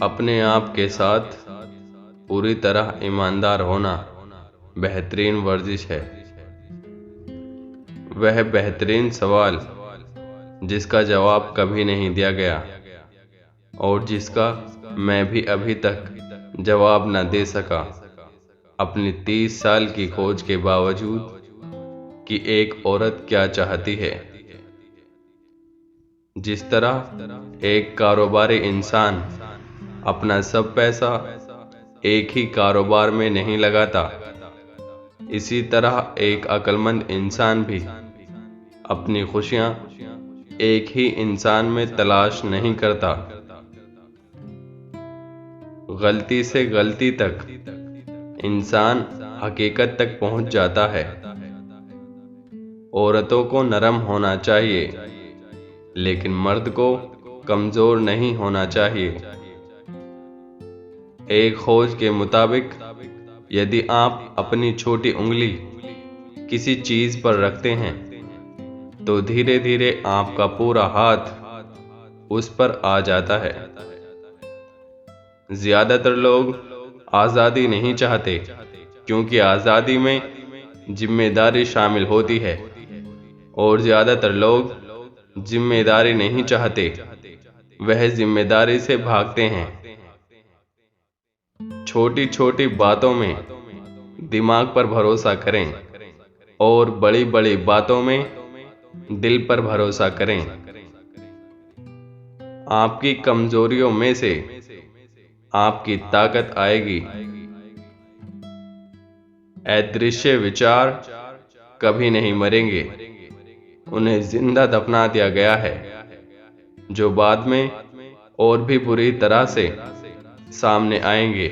अपने आप के साथ पूरी तरह ईमानदार होना बेहतरीन वर्जिश है। वह बेहतरीन सवाल जिसका जवाब कभी नहीं दिया गया और जिसका मैं भी अभी तक जवाब न दे सका, अपनी 30 साल की खोज के बावजूद, कि एक औरत क्या चाहती है। जिस तरह एक कारोबारी इंसान अपना सब पैसा एक ही कारोबार में नहीं लगाता, इसी तरह एक अक्लमंद इंसान भी अपनी खुशियां एक ही इंसान में तलाश नहीं करता। गलती से गलती तक इंसान हकीकत तक पहुंच जाता है। औरतों को नरम होना चाहिए, लेकिन मर्द को कमजोर नहीं होना चाहिए। एक खोज के मुताबिक, यदि आप अपनी छोटी उंगली किसी चीज पर रखते हैं तो धीरे धीरे आपका पूरा हाथ उस पर आ जाता है। ज्यादातर लोग आजादी नहीं चाहते क्योंकि आजादी में जिम्मेदारी शामिल होती है, और ज्यादातर लोग जिम्मेदारी नहीं चाहते, वह जिम्मेदारी से भागते हैं। छोटी छोटी बातों में दिमाग पर भरोसा करें और बड़ी बड़ी बातों में दिल पर भरोसा करें। आपकी कमजोरियों में से आपकी ताकत आएगी। अदृश्य विचार कभी नहीं मरेंगे, उन्हें जिंदा दफना दिया गया है, जो बाद में और भी बुरी तरह से सामने आएंगे।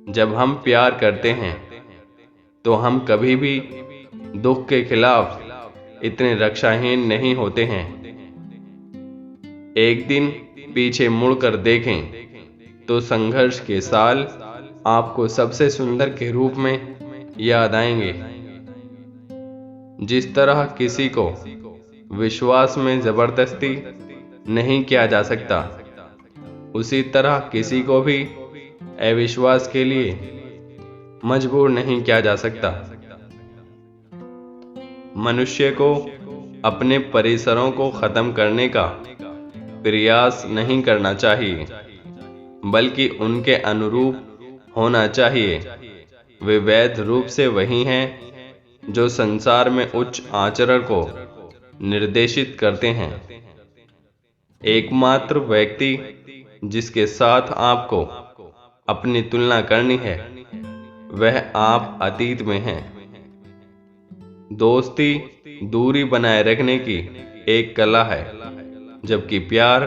जब हम प्यार करते हैं तो हम कभी भी दुख के खिलाफ इतने रक्षाहीन नहीं होते हैं। एक दिन पीछे मुड़कर देखें तो संघर्ष के साल आपको सबसे सुंदर के रूप में याद आएंगे। जिस तरह किसी को विश्वास में जबरदस्ती नहीं किया जा सकता, उसी तरह किसी को भी अविश्वास के लिए मजबूर नहीं किया जा सकता। मनुष्य को अपने परिसरों को खत्म करने का प्रयास नहीं करना चाहिए, बल्कि उनके अनुरूप होना चाहिए। वे वैध रूप से वही हैं जो संसार में उच्च आचरण को निर्देशित करते हैं। एकमात्र व्यक्ति जिसके साथ आपको अपनी तुलना करनी है, वह आप अतीत में हैं। दोस्ती दूरी बनाए रखने की एक कला है, जबकि प्यार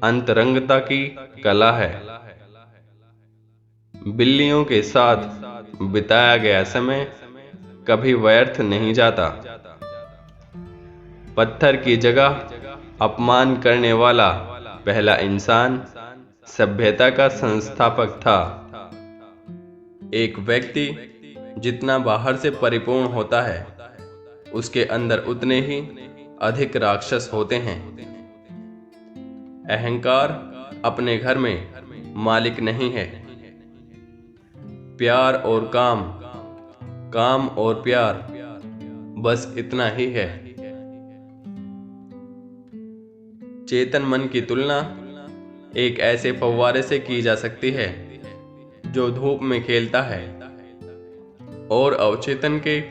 अंतरंगता की कला है। बिल्लियों के साथ बिताया गया समय कभी व्यर्थ नहीं जाता। पत्थर की जगह अपमान करने वाला पहला इंसान सभ्यता का संस्थापक था। एक व्यक्ति जितना बाहर से परिपूर्ण होता है, उसके अंदर उतने ही अधिक राक्षस होते हैं। अहंकार अपने घर में मालिक नहीं है। प्यार और काम, काम और प्यार, बस इतना ही है। चेतन मन की तुलना एक ऐसे फव्वारे से की जा सकती है जो धूप में खेलता है और अवचेतन के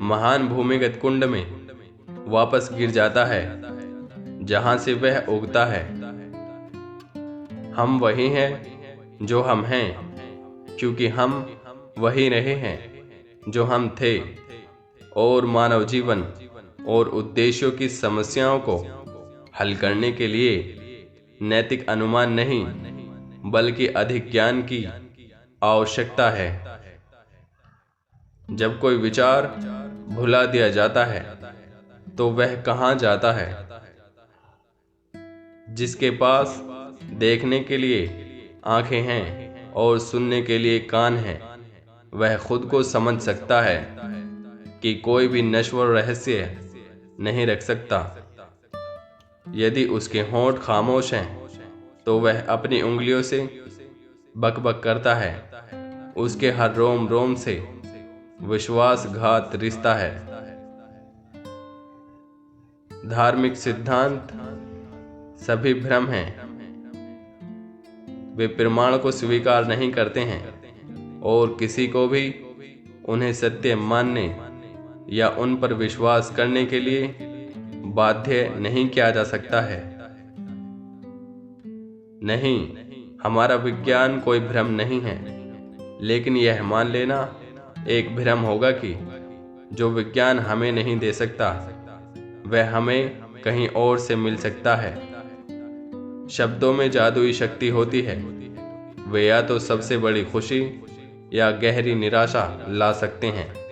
महान भूमिगत कुंड में वापस गिर जाता है जहां से वह उगता है। हम वही हैं जो हम हैं, क्योंकि हम वही रहे हैं जो हम थे, और मानव जीवन और उद्देश्यों की समस्याओं को हल करने के लिए नैतिक अनुमान नहीं, बल्कि अधिक ज्ञान की आवश्यकता है। जब कोई विचार भुला दिया जाता है तो वह कहां जाता है? जिसके पास देखने के लिए आंखें हैं और सुनने के लिए कान हैं, वह खुद को समझ सकता है कि कोई भी नश्वर रहस्य नहीं रख सकता। यदि उसके होंठ खामोश हैं तो वह अपनी उंगलियों से बकबक करता है। उसके हर रोम रोम से विश्वासघात रिश्ता है। धार्मिक सिद्धांत सभी भ्रम हैं। वे प्रमाण को स्वीकार नहीं करते हैं और किसी को भी उन्हें सत्य मानने या उन पर विश्वास करने के लिए बाध्य नहीं किया जा सकता है। नहीं, हमारा विज्ञान कोई भ्रम नहीं है, लेकिन यह मान लेना एक भ्रम होगा कि जो विज्ञान हमें नहीं दे सकता वह हमें कहीं और से मिल सकता है। शब्दों में जादुई शक्ति होती है। वे या तो सबसे बड़ी खुशी या गहरी निराशा ला सकते हैं।